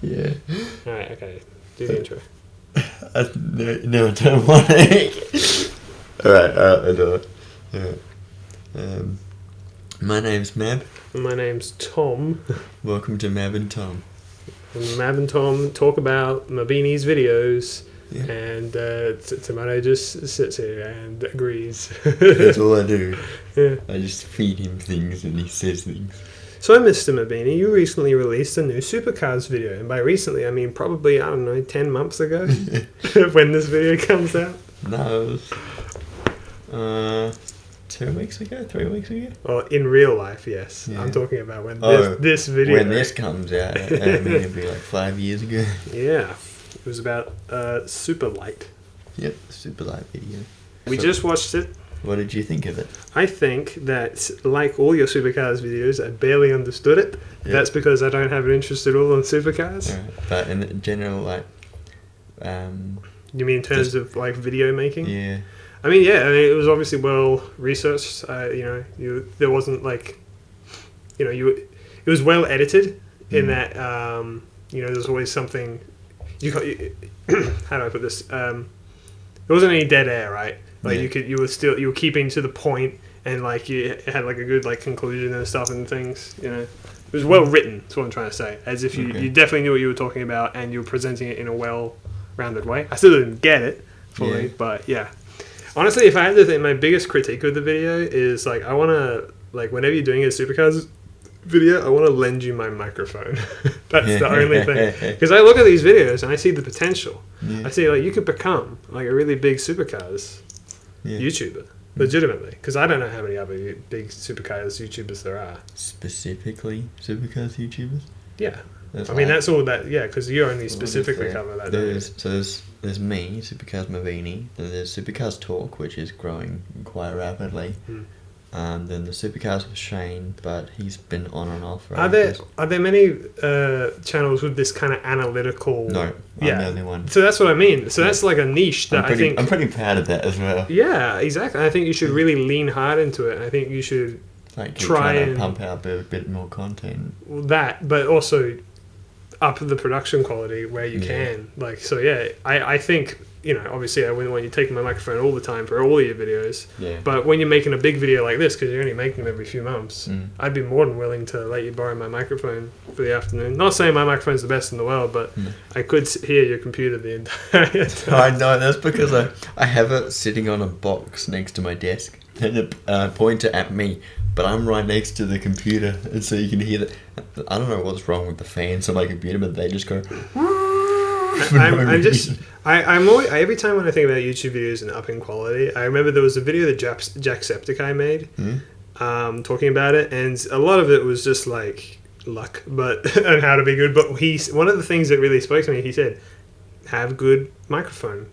Yeah. Alright, okay. Do the intro. No, I don't want to. Alright, I'll do it. Alright. My name's Mab. My name's Tom. Welcome to Mab and Tom. And Mab and Tom talk about Mabeanie's videos, Yeah. and Tomato just sits here and agrees. That's all I do. Yeah. I just feed him things and he says things. So, Mr. Mabeanie, you recently released a new Supercars video, and by recently I mean probably, 10 months ago, when this video comes out. No, it was 2 weeks ago, 3 weeks ago. Well, in real life, yes. Yeah. I'm talking about when Oh, this video... When this comes out, I mean, it'd be like 5 years ago. Yeah, it was about SuperLite. Yep, SuperLite video. We just watched it. What did you think of it? I think that, like all your Supercars videos, I barely understood it. Yep. That's because I don't have an interest at all in Supercars. Right. But in general, like... You mean in terms of, like, video making? Yeah. I mean, it was obviously well researched. There wasn't, like... it was well edited in that, there's always something... how do I put this? There wasn't any dead air, right? Like you were keeping to the point, and like you had like a good like conclusion and stuff and things. It was well written. That's what I'm trying to say. As if you definitely knew what you were talking about, and you were presenting it in a well-rounded way. I still didn't get it fully, but yeah. Honestly, if I had to think, my biggest critique of the video is like I want to like whenever you're doing a Supercars video, I want to lend you my microphone. That's the only thing. Because I look at these videos and I see the potential. I see like you could become like a really big Supercars YouTuber, legitimately. Because I don't know how many other big Supercars YouTubers there are. Specifically Supercars YouTubers? Yeah. That's all that, because you only specifically cover that. There's me, Supercars Mabeanie, then there's Supercars Talk, which is growing quite rapidly. Then the Supercars with Shane, but he's been on and off. Right? Are there many channels with this kind of analytical? No, I'm the only one. So that's what I mean. So that's like a niche that I'm pretty proud of that as well. Yeah, exactly. I think you should really lean hard into it. I think you should try and pump out a bit more content. That, but also up the production quality where you can. I think. Obviously I wouldn't want you taking my microphone all the time for all of your videos. Yeah. But when you're making a big video like this, because you're only making them every few months, I'd be more than willing to let you borrow my microphone for the afternoon. Not saying my microphone's the best in the world, but I could hear your computer the entire time. I know, that's because I have it sitting on a box next to my desk and a pointer at me, but I'm right next to the computer, and so you can hear that. I don't know what's wrong with the fans on my computer, but they just go... I'm always, every time when I think about YouTube videos and upping quality, I remember there was a video that Jacksepticeye made talking about it, and a lot of it was just like luck and how to be good. But one of the things that really spoke to me, he said, have good microphone,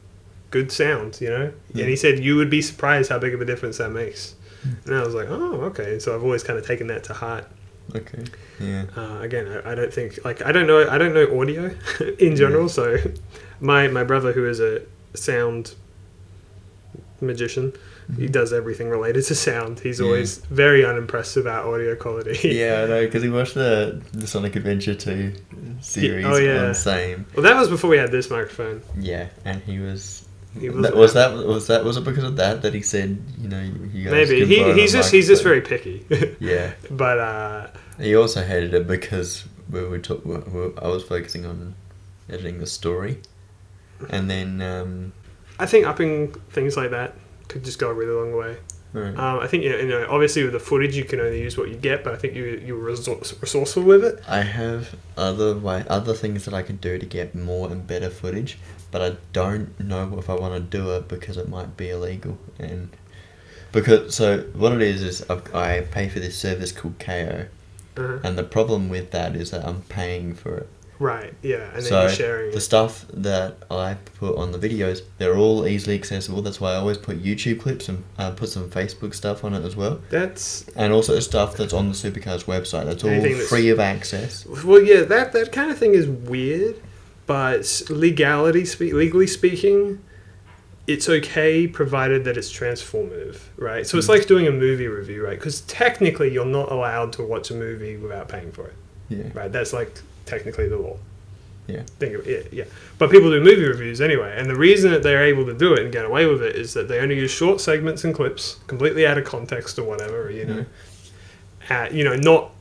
good sound, and he said you would be surprised how big of a difference that makes. And I was like, oh, okay. So I've always kind of taken that to heart. Okay. Yeah. Again, I don't think I don't know audio in general. So my brother, who is a sound magician, he does everything related to sound. He's always very unimpressed about audio quality. Yeah, I know, because he watched the Sonic Adventure 2 series on Same. Well, that was before we had this microphone. Yeah, and he was was it because of that he said, you guys maybe he's just very picky. Yeah. But he also hated it because I was focusing on editing the story, and then I think upping things like that could just go a really long way. Right. I think obviously with the footage you can only use what you get, but I think you were resourceful with it. I have other things that I can do to get more and better footage, but I don't know if I want to do it because it might be illegal. And so what it is I pay for this service called KO, and the problem with that is that I'm paying for it. Right, yeah, and then you're sharing the stuff that I put on the videos, they're all easily accessible. That's why I always put YouTube clips and put some Facebook stuff on it as well. And also stuff that's on the Supercars website. That's all free of access. Well, yeah, that kind of thing is weird, but legally speaking, it's okay provided that it's transformative, right? So it's like doing a movie review, right? Because technically you're not allowed to watch a movie without paying for it. Yeah. Right, that's like technically the law. Yeah. Think of it, yeah. But people do movie reviews anyway, and the reason that they're able to do it and get away with it is that they only use short segments and clips, completely out of context or whatever, not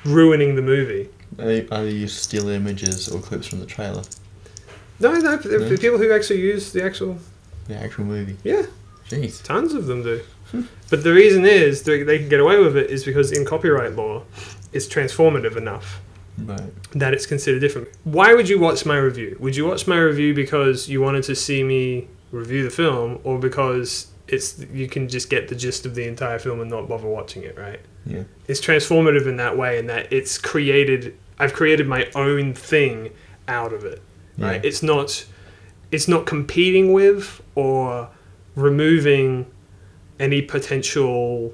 ruining the movie. They either use still images or clips from the trailer. No, the people who actually use the actual movie. Yeah. Jeez. Tons of them do. But the reason is they can get away with it is because in copyright law, it's transformative enough Right. that it's considered different. Why would you watch my review? Would you watch my review because you wanted to see me review the film, or because you can just get the gist of the entire film and not bother watching it, right? Yeah. It's transformative in that way, in that I've created my own thing out of it, right? Yeah. It's not competing with or removing any potential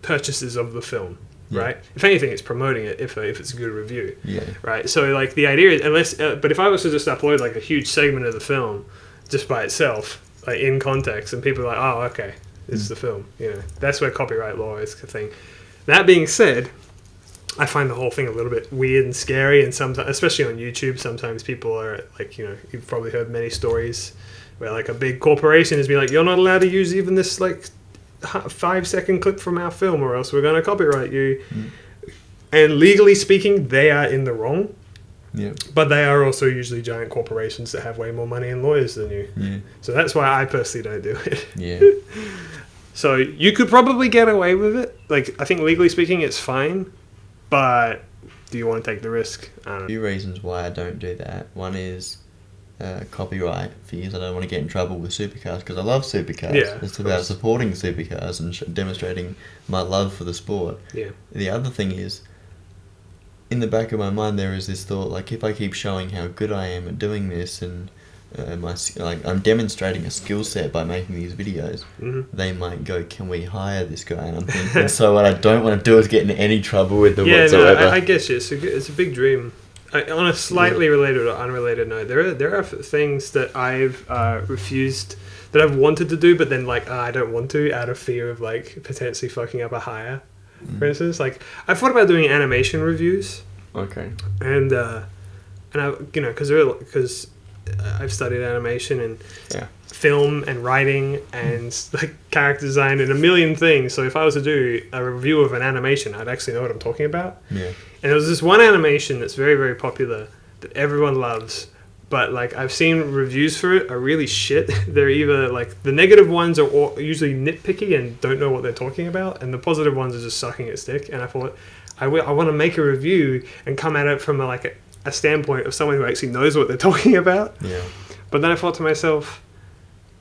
purchases of the film, right? If anything, it's promoting it if it's a good review, right? So like the idea is, but if I was to just upload like a huge segment of the film just by itself, like in context, and people are like, oh, okay, this is the film, that's where copyright law is the thing. That being said, I find the whole thing a little bit weird and scary, and sometimes, especially on YouTube, sometimes people are like, you've probably heard many stories where like a big corporation has been like, you're not allowed to use even this like 5-second clip from our film, or else we're going to copyright you. And legally speaking, they are in the wrong. Yeah. But they are also usually giant corporations that have way more money and lawyers than you. Yeah. So that's why I personally don't do it. Yeah. So you could probably get away with it. Like, I think legally speaking, it's fine. But do you want to take the risk? I don't know. A few reasons why I don't do that. One is copyright fees. I don't want to get in trouble with Supercars because I love Supercars. Yeah, it's about supporting Supercars and demonstrating my love for the sport. Yeah. The other thing is, in the back of my mind, there is this thought, like, if I keep showing how good I am at doing this and I'm demonstrating a skill set by making these videos, they might go, can we hire this guy? And I'm thinking, so what I don't want to do is get in any trouble with them whatsoever. I guess it's a big dream. On a slightly related or unrelated note, there are things that I've refused, that I've wanted to do, but then like I don't want to out of fear of like potentially fucking up a hire. For instance, like I've thought about doing animation reviews. Okay. And I because I've studied animation and film and writing and like character design and a million things. So if I was to do a review of an animation, I'd actually know what I'm talking about. Yeah. And there was this one animation that's very, very popular that everyone loves, but like I've seen reviews for it are really shit. They're either like the negative ones are usually nitpicky and don't know what they're talking about, and the positive ones are just sucking its dick. And I thought I want to make a review and come at it from a standpoint of someone who actually knows what they're talking about. Yeah. But then I thought to myself,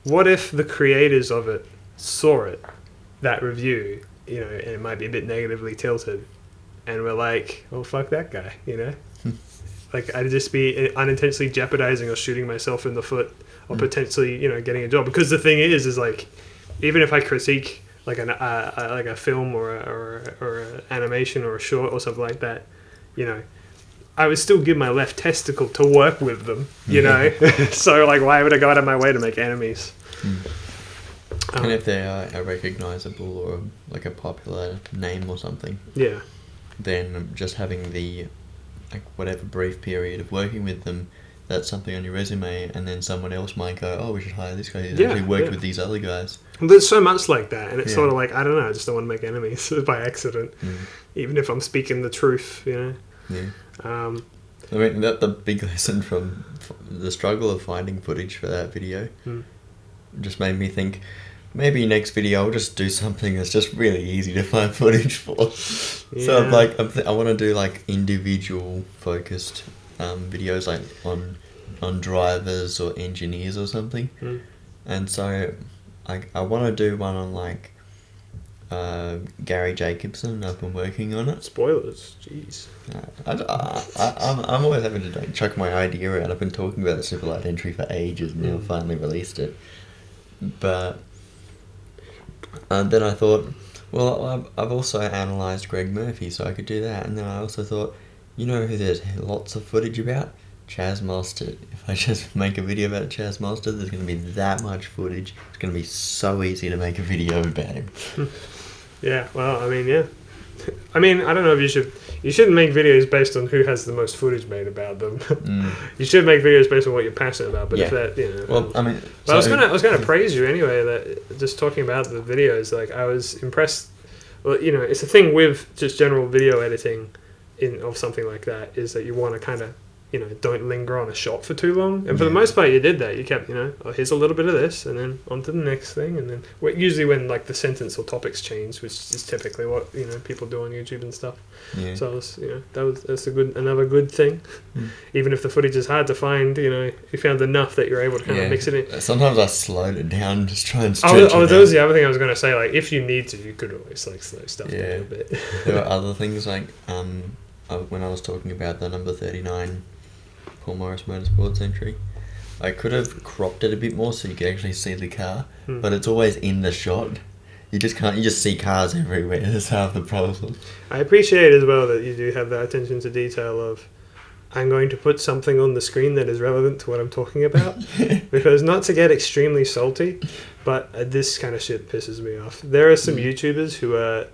what if the creators of it saw it, that review, and it might be a bit negatively tilted, and we're like, oh, fuck that guy, Like, I'd just be unintentionally jeopardizing or shooting myself in the foot or potentially, getting a job. Because the thing is like, even if I critique like a film or an animation or a short or something like that, I would still give my left testicle to work with them, So, like, why would I go out of my way to make enemies? And if they are recognizable or like a popular name or something, then just having the whatever brief period of working with them, that's something on your resume, and then someone else might go, oh, we should hire this guy. He's actually worked with these other guys. There's so much like that, and it's sort of like, I don't know, I just don't want to make enemies by accident, even if I'm speaking the truth, Yeah. I mean, the big lesson from the struggle of finding footage for that video just made me think, maybe next video I'll just do something that's just really easy to find footage for. So I want to do like individual focused videos, like on drivers or engineers or something. And so I want to do one on like Gary Jacobson. I've been working on it. Spoilers, jeez. I'm always having to chuck my idea out. I've been talking about the SuperLite entry for ages, and now I finally released it. But then I thought, well, I've also analysed Greg Murphy, so I could do that. And then I also thought, who there's lots of footage about? Chaz Mostert. If I just make a video about Chaz Mostert, there's going to be that much footage. It's going to be so easy to make a video about him. Yeah, well, I mean, I don't know if you should... you shouldn't make videos based on who has the most footage made about them. You should make videos based on what you're passionate about. But if that, well, I mean, but I was gonna praise you anyway. That just talking about the videos, like I was impressed. Well, it's a thing with just general video editing of something like that is that you want to kind of don't linger on a shot for too long. And for the most part, you did that. You kept, oh, here's a little bit of this, and then on to the next thing, and then usually when like the sentence or topics change, which is typically what people do on YouTube and stuff. Yeah. So that's another good thing. Even if the footage is hard to find, you found enough that you're able to kind of mix it in. Sometimes I slowed it down, just try and stretch it. That was the other thing I was going to say. Like, if you need to, you could always like slow stuff down a bit. There were other things like when I was talking about the number 39 Paul Morris Motorsports entry, I could have cropped it a bit more so you could actually see the car, but it's always in the shot. You just can't. You just see cars everywhere. That's half the problem. I appreciate as well that you do have that attention to detail of, I'm going to put something on the screen that is relevant to what I'm talking about, because not to get extremely salty, but this kind of shit pisses me off. There are some YouTubers who are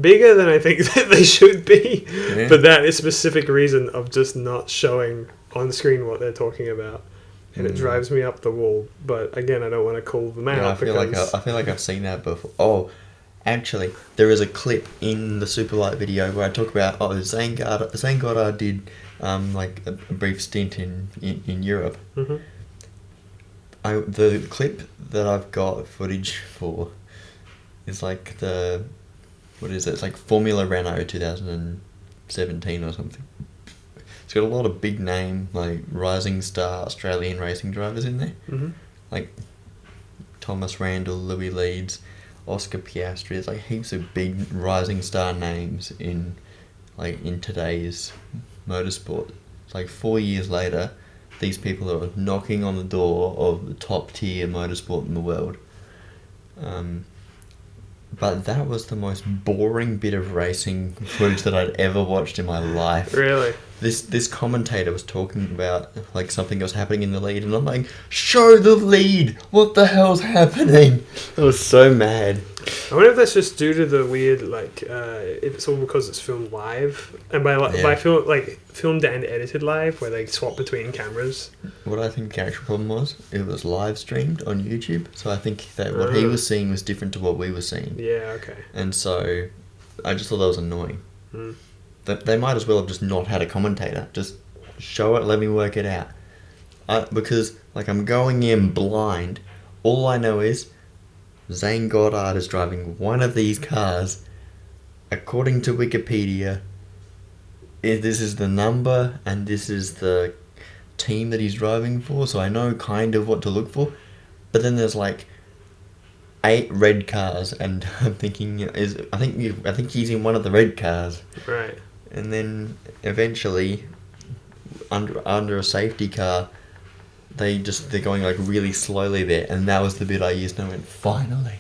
bigger than I think that they should be, but that is specific reason of just not showing on screen what they're talking about, and it drives me up the wall. But again, I don't want to call them out. I feel like I've seen that before. Oh, actually, there is a clip in the SuperLite video where I talk about Zane Goddard did like a brief stint in Europe. The clip that I've got footage for is like what is it? It's like Formula Renault 2017 or something. It's got a lot of big name, like rising star Australian racing drivers in there. Like Thomas Randall, Louis Leeds, Oscar Piastri. There's like heaps of big rising star names in today's motorsport. It's like 4 years later, these people are knocking on the door of the top tier motorsport in the world. But that was the most boring bit of racing footage that I'd ever watched in my life. Really? This commentator was talking about like something that was happening in the lead, and I'm like, show the lead! What the hell's happening? I was so mad. I wonder if that's just due to the weird, like, if it's all because it's filmed live, and by filmed and edited live, where they swap between cameras. What I think the actual problem was, it was live streamed on YouTube, so I think that what he was seeing was different to what we were seeing. Yeah, okay. And so, I just thought that was annoying. They might as well have just not had a commentator. Just show it, let me work it out. Because, like, I'm going in blind. All I know is Zane Goddard is driving one of these cars. According to Wikipedia, this is the number and this is the team that he's driving for, so I know kind of what to look for. But then there's like 8 red cars, and I'm thinking, I think he's in one of the red cars. Right. And then eventually, under a safety car, they're going like really slowly there, and that was the bit I used, and I went, finally.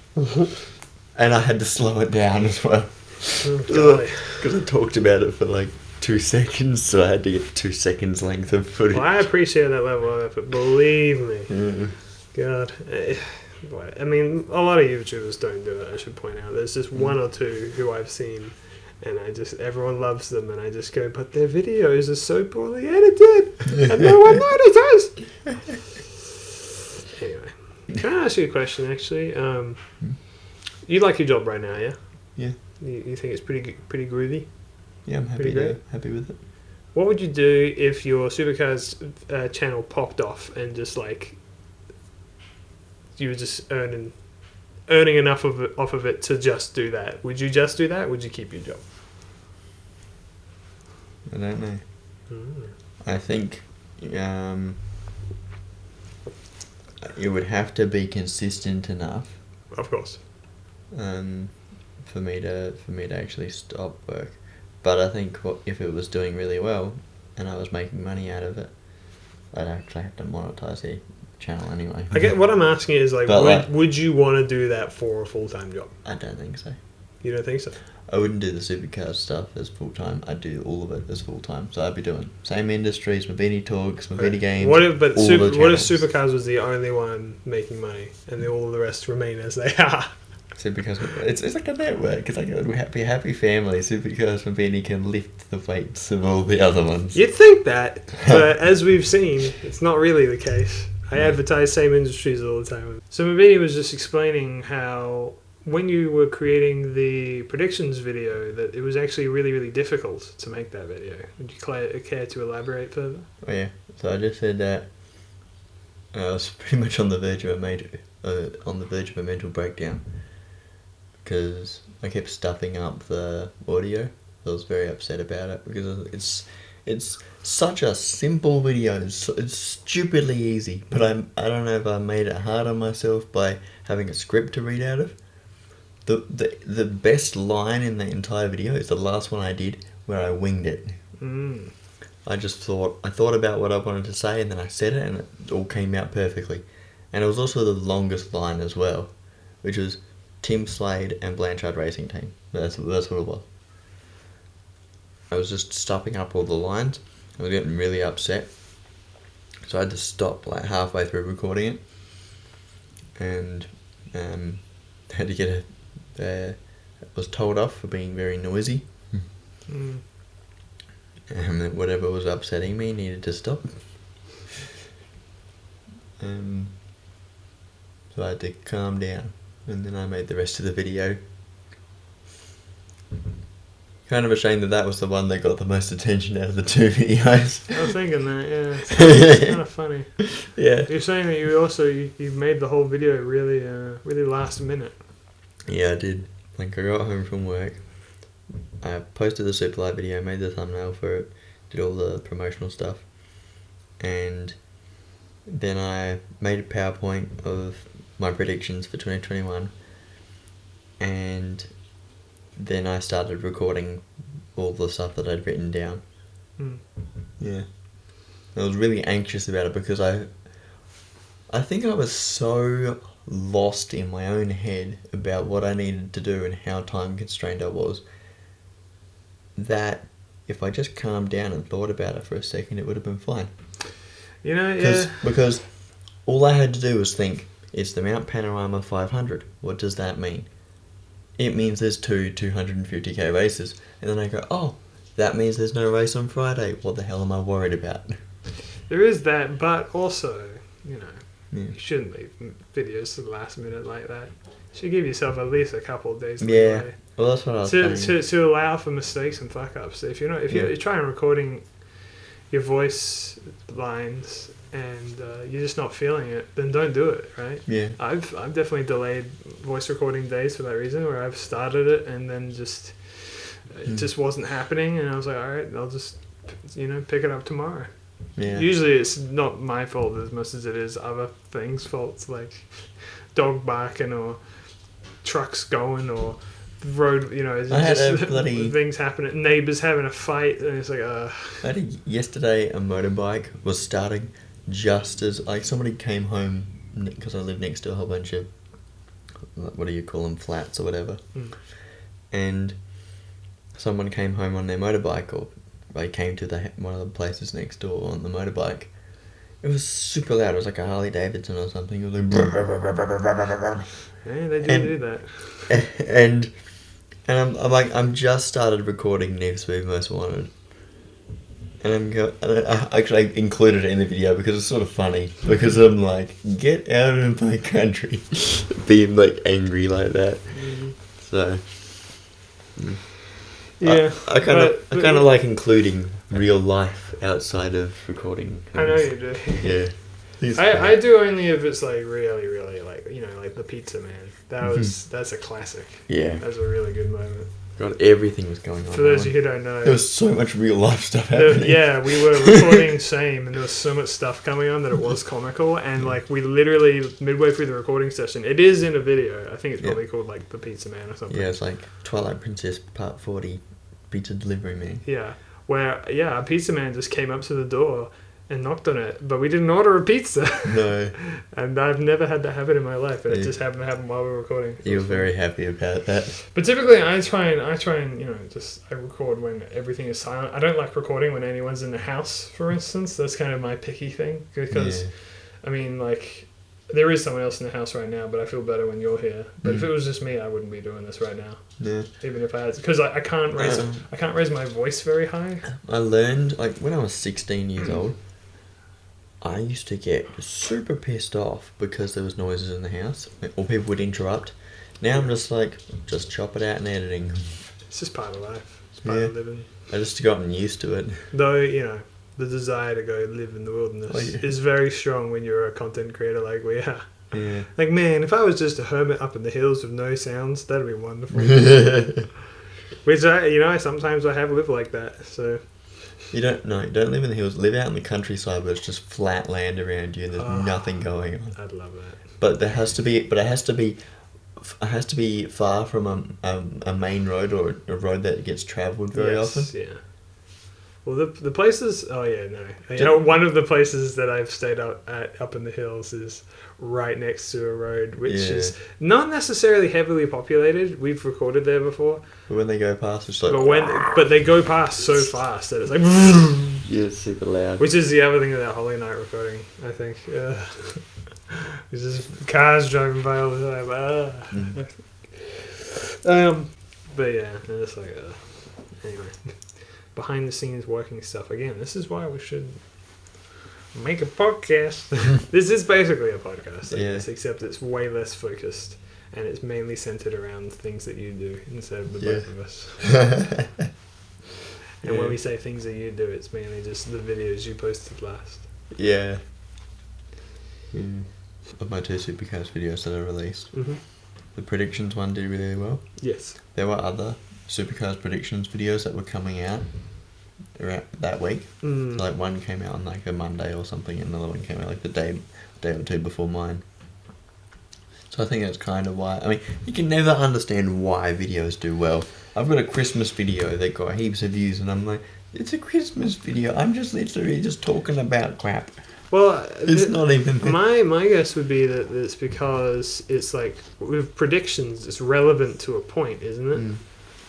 And I had to slow it down as well. Because I talked about it for like 2 seconds, so I had to get 2 seconds length of footage. Well, I appreciate that level of effort, believe me. God. I mean, a lot of YouTubers don't do it, I should point out. There's just one or two who I've seen, and everyone loves them, and I just go, but their videos are so poorly edited, and no one notices. Anyway, can I ask you a question, actually? You like your job right now, yeah? Yeah. You think it's pretty groovy? Yeah, I'm happy with it. What would you do if your Supercars channel popped off and just like you were just earning enough off of it to just do that? Would you just do that? Would you keep your job? I don't know. I think it would have to be consistent enough. Of course. For me to actually stop work. But I think if it was doing really well and I was making money out of it, I'd actually have to monetize the channel anyway. I get what I'm asking is would you want to do that for a full-time job? I don't think so. You don't think so? I wouldn't do the Supercars stuff as full-time. I'd do all of it as full-time. So I'd be doing same industries, Mabeanie talks, Mabeanie games. What if Supercars was the only one making money and all of the rest remain as they are? Supercars. It's like a network. It's like a happy family. Supercars Mabeanie can lift the weights of all the other ones. You'd think that, but as we've seen, it's not really the case. I advertise same industries all the time. So Mabeanie was just explaining how when you were creating the predictions video, that it was actually really, really difficult to make that video. Would you care to elaborate further? Oh yeah. So I just said that I was pretty much on the verge of a mental breakdown because I kept stuffing up the audio. I was very upset about it because it's such a simple video. It's stupidly easy, but I don't know if I made it hard on myself by having a script to read out of. The best line in the entire video is the last one I did where I winged it. I thought about what I wanted to say and then I said it and it all came out perfectly. And it was also the longest line as well, which was Tim Slade and Blanchard Racing Team. That's what it was. I was just stuffing up all the lines. I was getting really upset. So I had to stop like halfway through recording it. And had to get was told off for being very noisy. And that whatever was upsetting me needed to stop. So I had to calm down, and then I made the rest of the video. Kind of ashamed that was the one that got the most attention out of the two videos. I was thinking that, yeah. It's kind of funny. Yeah. You're saying that you made the whole video really, really last minute. Yeah, I did. Like, I got home from work, I posted the SuperLite video, made the thumbnail for it, did all the promotional stuff, and then I made a PowerPoint of my predictions for 2021, and then I started recording all the stuff that I'd written down. Yeah. I was really anxious about it because I think I was so lost in my own head about what I needed to do and how time constrained I was, that if I just calmed down and thought about it for a second, it would have been fine. You know, yeah. Because all I had to do was think, it's the Mount Panorama 500. What does that mean? It means there's two 250k races. And then I go, oh, that means there's no race on Friday. What the hell am I worried about? There is that, but also, you know, Yeah. you shouldn't leave videos to the last minute like that. You should give yourself at least a couple of days. Yeah. Well, that's what I was saying. To allow for mistakes and fuck ups. If you're trying recording your voice lines and you're just not feeling it, then don't do it, right? Yeah. I've definitely delayed voice recording days for that reason, where I've started it and then just it just wasn't happening, and I was like, all right, I'll just pick it up tomorrow. Yeah. Usually it's not my fault as much as it is other things' faults, like dog barking or trucks going or road, it's I had just a bloody things happening, neighbours having a fight, and it's like, yesterday a motorbike was starting just as somebody came home, because I live next to a whole bunch of, what do you call them, flats or whatever, and someone came home on their motorbike, or they came to one of the places next door on the motorbike. It was super loud. It was like a Harley Davidson or something. It was like yeah, they do that. And I'm just started recording Need for Speed Most Wanted, and I actually included it in the video because it's sort of funny, because I'm like, get out of my country, being like angry like that. So yeah, I kind of like including real life outside of recording. I know you do. Yeah. I do only if it's like really, really like the Pizza Man. That's a classic. Yeah. That's a really good moment. God, everything was going on. For those of you who don't know, there was so much real life stuff happening. Yeah, we were recording same, and there was so much stuff coming on that it was comical, and like we literally midway through the recording session, it is in a video. I think it's probably called like the Pizza Man or something. Yeah, it's like Twilight Princess Part 40, Pizza Delivery Man. Yeah, where a Pizza Man just came up to the door and knocked on it, but we didn't order a pizza. No. And I've never had that happen in my life, and it just happened to happen while we were recording. So you were very happy about that. But typically I try and I record when everything is silent. I don't like recording when anyone's in the house, for instance. That's kind of my picky thing, because I mean, like, there is someone else in the house right now, but I feel better when you're here. But if it was just me, I wouldn't be doing this right now. Yeah. Even if I had, because I can't raise my voice very high. I learned, like, when I was 16 years old, I used to get super pissed off because there was noises in the house, or people would interrupt. Now I'm just like, just chop it out in editing. It's just part of life. It's part of living. I just gotten used to it. Though, you know, the desire to go live in the wilderness is very strong when you're a content creator like we are. Yeah. Like, man, if I was just a hermit up in the hills with no sounds, that'd be wonderful. Which I sometimes I have lived like that. So you don't live in the hills. Live out in the countryside where it's just flat land around you and there's nothing going on. I'd love that. But it has to be far from a main road or a road that gets travelled very often. Yeah. Well, the places. Oh yeah, no. One of the places that I've stayed up in the hills is right next to a road, which is not necessarily heavily populated. We've recorded there before. But when they go past, it's like. But they go past so fast that it's like. Yeah, it's super loud. Which is the other thing of that Holy Night recording, I think. It's just cars driving by all the time. But yeah, it's like anyway. Behind the scenes working stuff. Again, this is why we should make a podcast. This is basically a podcast, I guess, except it's way less focused and it's mainly centered around things that you do instead of the both of us. And when we say things that you do, it's mainly just the videos you posted last. Yeah. Of my 2 Supercars videos that I released. Mm-hmm. The predictions one did really well. Yes. There were other Supercars predictions videos that were coming out around that week. So, like, one came out on like a Monday or something, and another one came out like the day or two before mine. So I think that's kind of why. I mean, you can never understand why videos do well. I've got a Christmas video that got heaps of views, and I'm like, it's a Christmas video. I'm just literally just talking about crap. Well, it's not even. My guess would be that it's because it's like with predictions, it's relevant to a point, isn't it?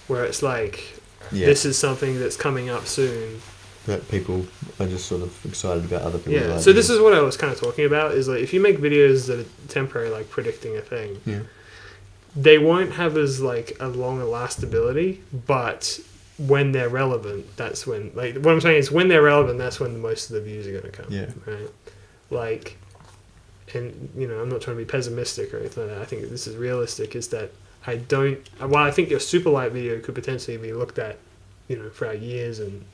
Where it's like, this is something that's coming up soon. That people are just sort of excited about other people's ideas. So this is what I was kind of talking about, is like if you make videos that are temporary, like predicting a thing, they won't have as like a long lastability, but when they're relevant, that's when, like, what I'm saying is when they're relevant, that's when most of the views are going to come. Yeah. Right? Like, and, I'm not trying to be pessimistic or anything like that. I think this is realistic, is that I think your SuperLite video could potentially be looked at, for years and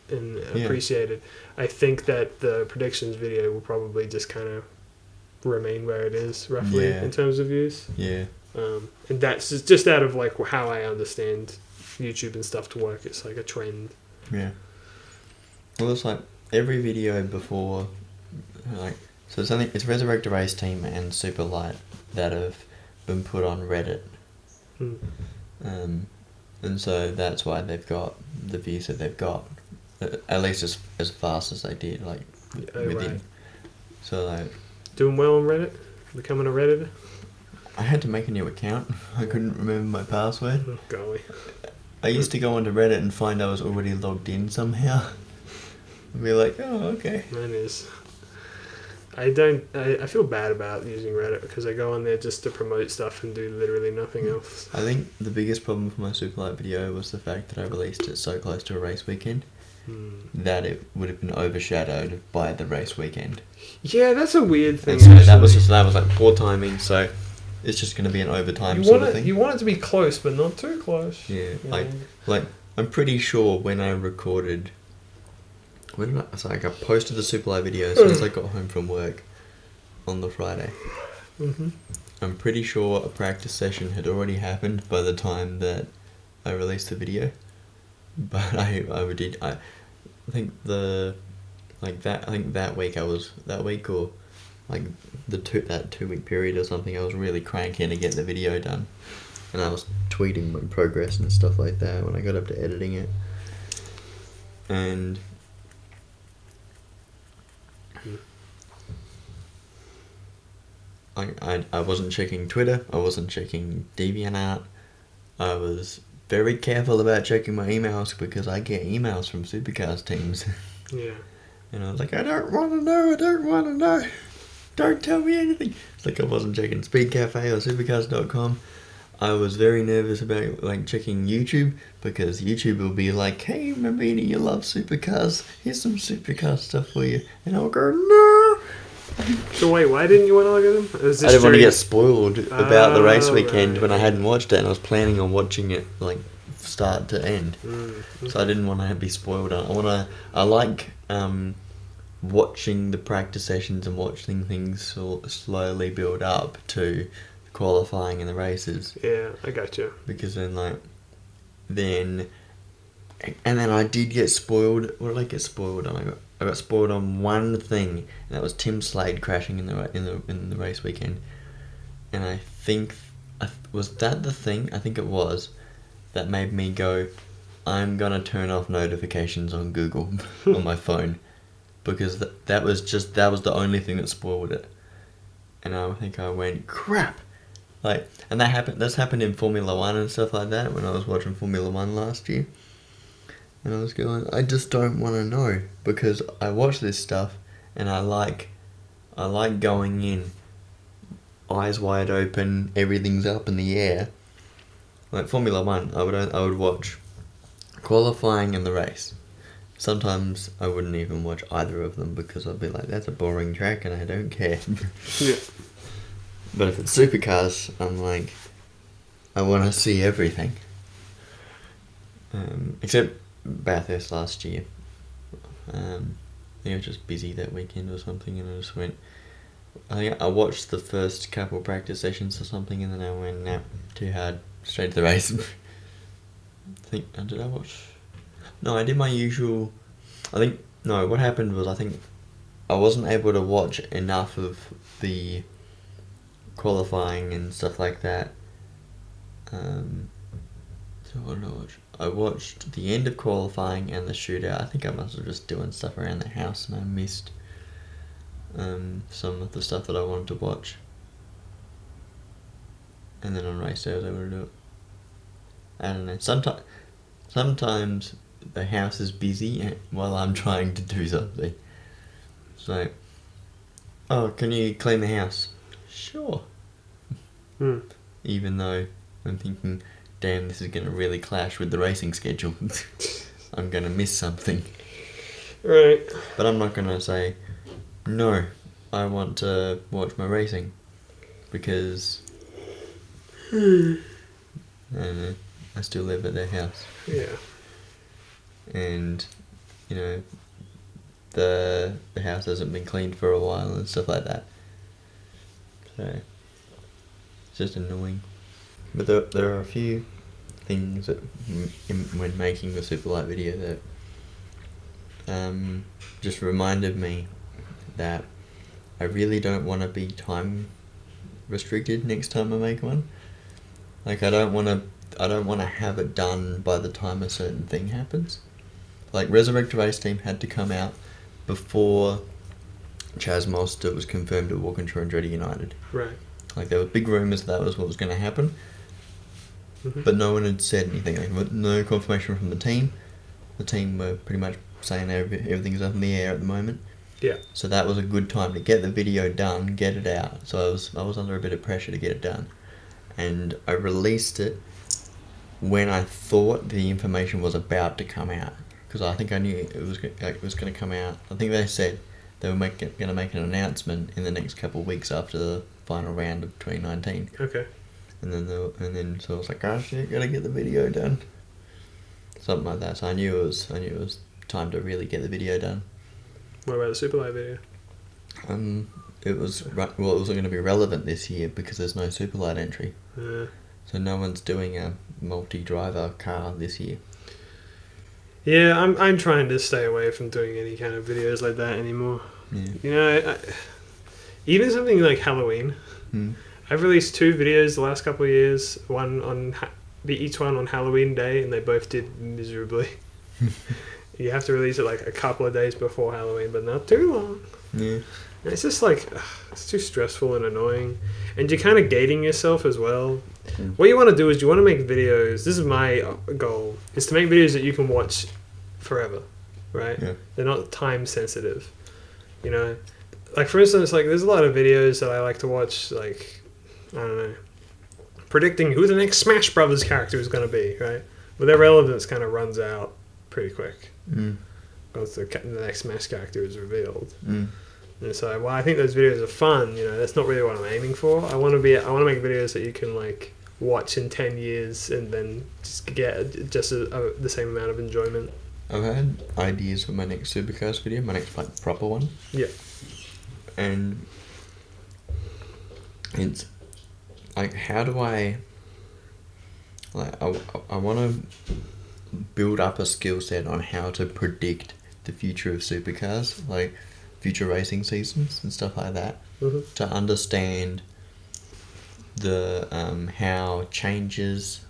appreciated. I think that the predictions video will probably just kind of remain where it is, roughly, in terms of views. Yeah. And that's just out of, like, how I understand YouTube and stuff to work. It's like a trend. Yeah. Well, it's like every video before, like, so it's Resurrect a Race Team and SuperLite that have been put on Reddit. And so that's why they've got the views that they've got, at least as fast as they did, like, within. Right. So, like, doing well on Reddit? Becoming a Redditor? I had to make a new account. I couldn't remember my password. Oh, golly. I used to go onto Reddit and find I was already logged in somehow. I'd be like, oh, okay. Mine is. I feel bad about using Reddit because I go on there just to promote stuff and do literally nothing else. I think the biggest problem for my SuperLite video was the fact that I released it so close to a race weekend that it would have been overshadowed by the race weekend. Yeah, that's a weird thing. And so that was like poor timing, so it's just going to be an overtime sort of thing. You want it to be close, but not too close. Yeah, like I'm pretty sure when I recorded... It's like I posted the SuperLite video as soon as I got home from work on the Friday. Mm-hmm. I'm pretty sure a practice session had already happened by the time that I released the video. But I think that week or like that 2 week period or something, I was really cranking to get the video done, and I was tweeting my progress and stuff like that when I got up to editing it, and I wasn't checking Twitter, I wasn't checking DeviantArt, I was very careful about checking my emails because I get emails from Supercars teams. Yeah. And I was like, I don't want to know. Don't tell me anything. It's like I wasn't checking Speed Cafe or Supercars.com. I was very nervous about like checking YouTube because YouTube will be like, "Hey, Mabeanie, you love supercars. Here's some supercar stuff for you," and I'll go, "No." So wait, why didn't you want to look at them? I didn't want to get spoiled about the race Oh, weekend right. when I hadn't watched it, and I was planning on watching it like start to end. So I didn't want to be spoiled. I like watching the practice sessions and watching things slowly build up to qualifying in the races. Yeah, I got you. Because then then I did get spoiled. What did I get spoiled on? I got spoiled on one thing, and that was Tim Slade crashing in the race weekend. And I think was that the thing? I think it was that made me go, I'm gonna turn off notifications on Google on my phone, because that was the only thing that spoiled it. And I think I went, crap. Like, and that's happened in Formula 1 and stuff like that when I was watching Formula 1 last year. And I was going, I just don't want to know, because I watch this stuff and I like going in eyes wide open, everything's up in the air. Like Formula 1, I would watch qualifying and the race. Sometimes I wouldn't even watch either of them because I'd be like, that's a boring track and I don't care. Yeah. But if it's supercars, I'm like, I want to see everything. Except Bathurst last year. I think I was just busy that weekend or something, and I just went. I think I watched the first couple practice sessions or something, and then I went, nah, too hard, straight to the race. Did I watch? No, I did my usual. What happened was I think I wasn't able to watch enough of the qualifying and stuff like that. So what did I watch? I watched the end of qualifying and the shootout. I think I must have just doing stuff around the house and I missed some of the stuff that I wanted to watch. And then on race day I was able to do it. I don't know. Sometimes the house is busy while I'm trying to do something. So, oh, can you clean the house? Sure. Even though I'm thinking, damn, this is going to really clash with the racing schedule. I'm going to miss something. Right. But I'm not going to say, no, I want to watch my racing. Because I don't know, I still live at their house. Yeah. And, you know, the house hasn't been cleaned for a while and stuff like that. So, it's just annoying. But there are a few things that, when making the SuperLite video, that just reminded me that I really don't want to be time restricted next time I make one. Like, I don't want to have it done by the time a certain thing happens. Like, Resurrect Race Team had to come out before Chaz Mostert was confirmed at Walkinshaw Andretti United. Right. Like, there were big rumours that was what was going to happen, but no one had said anything. Like, no confirmation from the team. The team were pretty much saying everything's up in the air at the moment. Yeah. So that was a good time to get the video done, get it out. So I was under a bit of pressure to get it done, and I released it when I thought the information was about to come out, because I think I knew it was going to come out. I think they said they were going to make an announcement in the next couple of weeks after the final round of 2019. Okay. And then so I was like, oh shit, gotta get the video done. Something like that. So I knew it was time to really get the video done. What about the SuperLite video? It wasn't going to be relevant this year because there's no SuperLite entry. So no one's doing a multi-driver car this year. Yeah, I'm trying to stay away from doing any kind of videos like that anymore. Yeah. You know, even something like Halloween. I've released 2 videos the last couple of years. Each one on Halloween day, and they both did miserably. You have to release it like a couple of days before Halloween, but not too long. Yeah. And it's just like, it's too stressful and annoying. And you're kind of gating yourself as well. What you want to do is you want to make videos. This is my goal, is to make videos that you can watch forever, right? Yeah. They're not time sensitive. You know, like for instance, like there's a lot of videos that I like to watch, like I don't know, predicting who the next Smash Brothers character is going to be, right? But their relevance kind of runs out pretty quick once the next Smash character is revealed. And so, while I think those videos are fun, that's not really what I'm aiming for. I want to make videos that you can like watch in 10 years and then just get just the same amount of enjoyment. I've had ideas for my next Supercars video, my next like proper one. Yeah. And it's like, how do I want to build up a skill set on how to predict the future of supercars, like future racing seasons and stuff like that, to understand the how changes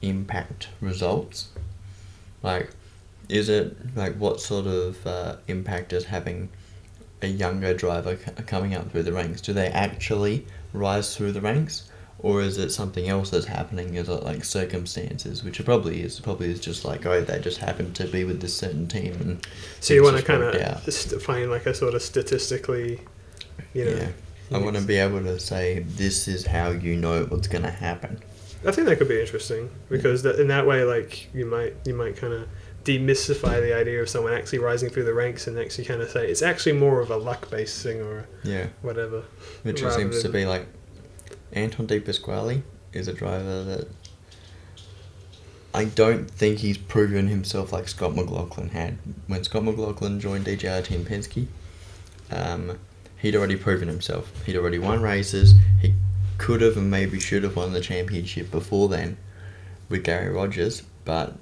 impact results. Like, is it like what sort of impact is having a younger driver coming up through the ranks? Do they actually rise through the ranks? Or is it something else that's happening? Is it like circumstances, which it probably is. It probably is just like, oh, they just happened to be with this certain team. And so you want to kind of find like a sort of statistically, Yeah. I want to be able to say, this is how you know what's going to happen. I think that could be interesting because in that way, like you might kind of demystify the idea of someone actually rising through the ranks and actually kind of say it's actually more of a luck-based thing or whatever. Which it seems to be like. Anton De Pasquale is a driver that I don't think he's proven himself like Scott McLaughlin had. When Scott McLaughlin joined DJR Team Penske, he'd already proven himself. He'd already won races. He could have and maybe should have won the championship before then with Gary Rogers, but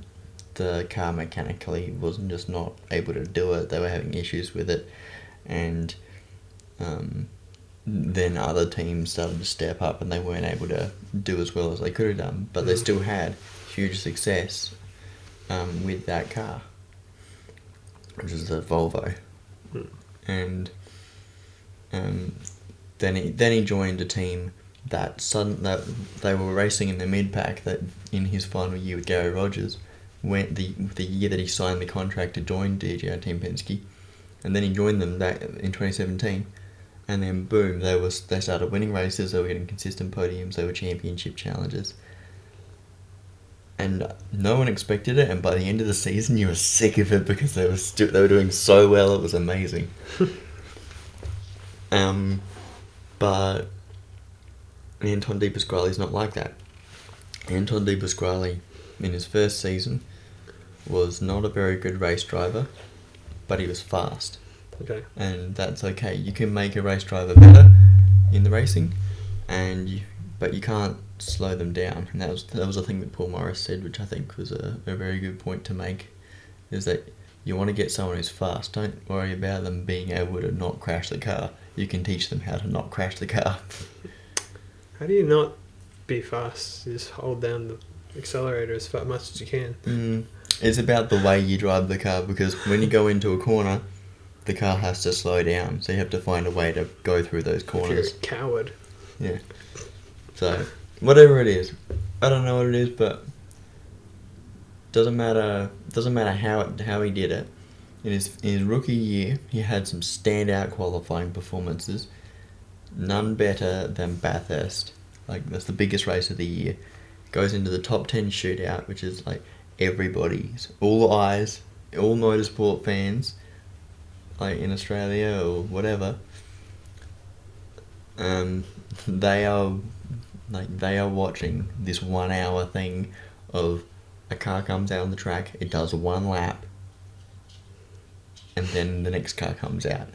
the car mechanically wasn't just not able to do it. They were having issues with it, and then other teams started to step up and they weren't able to do as well as they could have done, but they still had huge success with that car, which is the Volvo. And then he joined a team that they were racing in the mid pack that in his final year with Gary Rogers, went the year that he signed the contract to join DJR Team Penske, and then he joined them that in 2017. And then boom, they started winning races. They were getting consistent podiums. They were championship challenges, and no one expected it. And by the end of the season, you were sick of it because they were doing so well. It was amazing. But Anton De Pasquale is not like that. Anton De Pasquale, in his first season, was not a very good race driver, but he was fast. Okay. And that's okay. You can make a race driver better in the racing, but you can't slow them down. And that was a thing that Paul Morris said, which I think was a very good point to make, is that you want to get someone who's fast. Don't worry about them being able to not crash the car. You can teach them how to not crash the car. How do you not be fast? You just hold down the accelerator as much as you can. It's about the way you drive the car, because when you go into a corner, the car has to slow down, so you have to find a way to go through those corners. If you're a coward. Yeah. So, whatever it is, I don't know what it is, but doesn't matter how he did it. In his rookie year, he had some standout qualifying performances. None better than Bathurst. Like, that's the biggest race of the year. Goes into the top 10 shootout, which is like everybody's, all eyes, all motorsport fans, like in Australia or whatever, they are watching this 1 hour thing of a car comes out on the track, it does one lap, and then the next car comes out.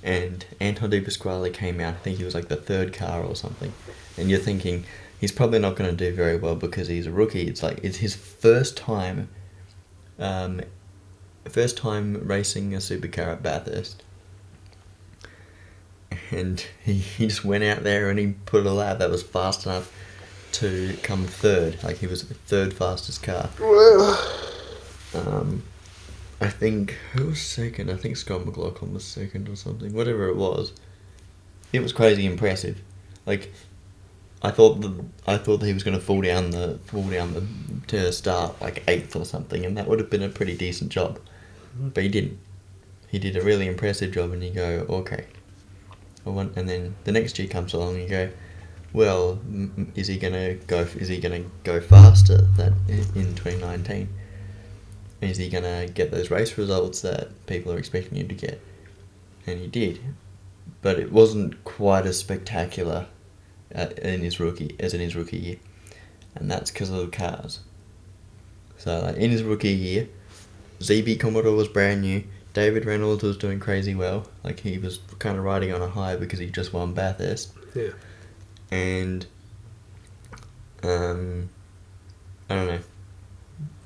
And Anton De Pasquale came out, I think he was like the third car or something, and you're thinking he's probably not going to do very well because he's a rookie. It's his first time racing a supercar at Bathurst, and he just went out there and he put a lap that was fast enough to come third. Like, he was the third fastest car. I think, who was second? I think Scott McLaughlin was second or something. Whatever it was crazy impressive. Like, I thought that he was going to fall down to start like 8th or something, and that would have been a pretty decent job. But he didn't. he did a really impressive job, and you go, okay. And then the next year comes along, and you go, well, is he gonna go faster that in 2019? Is he gonna get those race results that people are expecting him to get? And he did, but it wasn't quite as spectacular in his rookie year, and that's because of the cars. So like in his rookie year, ZB Commodore was brand new. David Reynolds was doing crazy well. Like he was kind of riding on a high because he just won Bathurst. Yeah. And I don't know.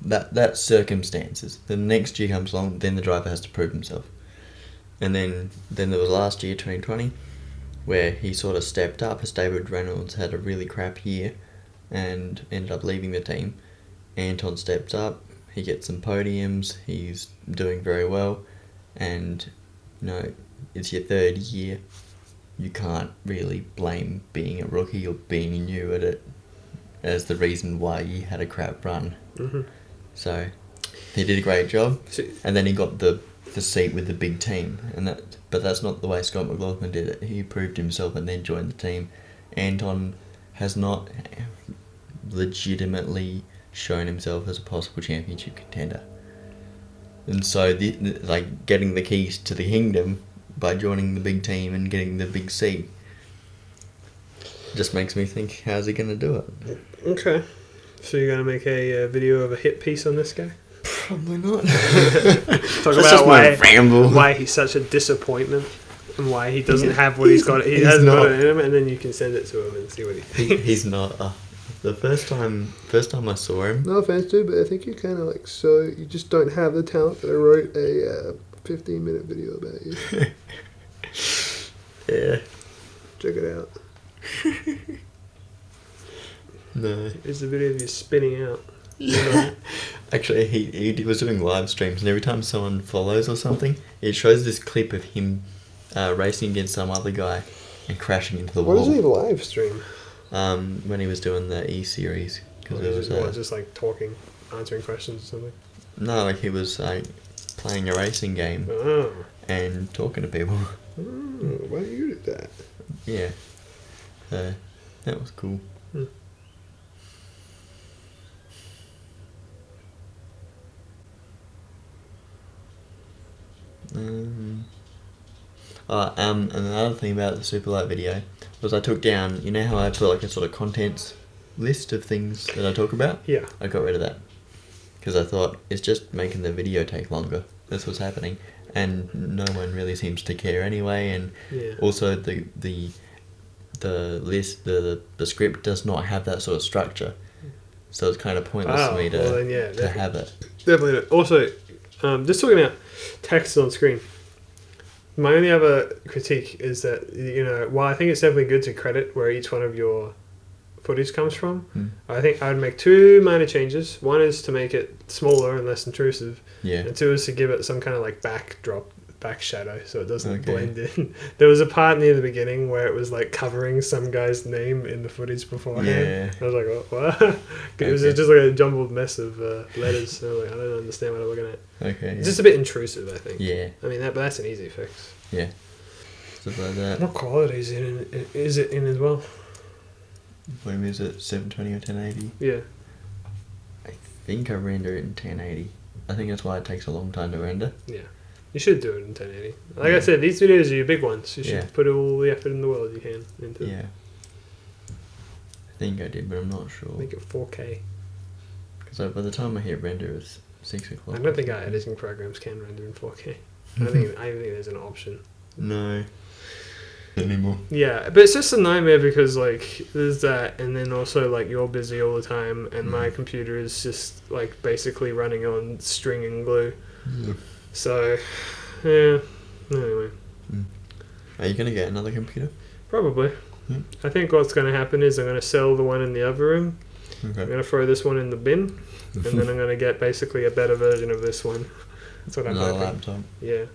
That's circumstances. The next year comes along, then the driver has to prove himself. And then there was last year, 2020, where he sort of stepped up as David Reynolds had a really crap year and ended up leaving the team. Anton steps up, he gets some podiums, he's doing very well, and it's your third year. You can't really blame being a rookie or being new at it as the reason why you had a crap run. Mm-hmm. So he did a great job, and then he got the seat with the big team, but that's not the way Scott McLaughlin did it. He proved himself and then joined the team. Anton has not legitimately shown himself as a possible championship contender, and so getting the keys to the kingdom by joining the big team and getting the big seat just makes me think, how's he going to do it? Okay, so you're going to make a video of a hit piece on this guy? Probably not. Talk about why he's such a disappointment and why he doesn't have what he's got. He hasn't got it in him, and then you can send it to him and see what he thinks. He's not. The first time I saw him. No offense, dude, but I think you're kind of like you just don't have the talent that I wrote a 15-minute video about you. Yeah. Check it out. No. It's the video of you spinning out. Yeah. Actually, he was doing live streams, and every time someone follows or something, it shows this clip of him racing against some other guy and crashing into the wall. What does he live stream? When he was doing the E-Series. Because it was just like talking, answering questions or something? No, like he was playing a racing game and talking to people. Oh, why don't you do that? Yeah. That was cool. And another thing about the SuperLite video was I took down, you know how I put like a sort of contents list of things that I talk about? Yeah. I got rid of that because I thought it's just making the video take longer. That's what's happening, and no one really seems to care anyway. And also the list, the script does not have that sort of structure, so it's kind of pointless for me to have it. Definitely not. Also, just talking about text on screen. My only other critique is that, while I think it's definitely good to credit where each one of your footage comes from, I think I would make two minor changes. One is to make it smaller and less intrusive. Yeah. And two is to give it some kind of like back shadow so it doesn't blend in. There was a part near the beginning where it was like covering some guy's name in the footage beforehand. Yeah. I was like, what? It was just like a jumbled mess of letters. So I don't understand what I'm looking at. Okay. It's just a bit intrusive, I think. Yeah. I mean, but that's an easy fix. Yeah. Stuff like that. What quality is it in as well? What is it? 720 or 1080? Yeah. I think I render it in 1080. I think that's why it takes a long time to render. Yeah. You should do it in 1080. Like I said, these videos are your big ones. You should put all the effort in the world you can into it. Yeah. I think I did, but I'm not sure. Make it 4K. Because by the time I hit render, it's 6 o'clock. I don't think our editing programs can render in 4K. I don't think there's an option. No. Anymore. Yeah, but it's just a nightmare because like there's that, and then also like you're busy all the time, and my computer is just like basically running on string and glue. Yeah. So, yeah. Anyway. Are you gonna get another computer? Probably. Yeah. I think what's going to happen is I'm going to sell the one in the other room. Okay. I'm going to throw this one in the bin, and then I'm going to get basically a better version of this one. That's what I'm hoping. Laptop. Yeah.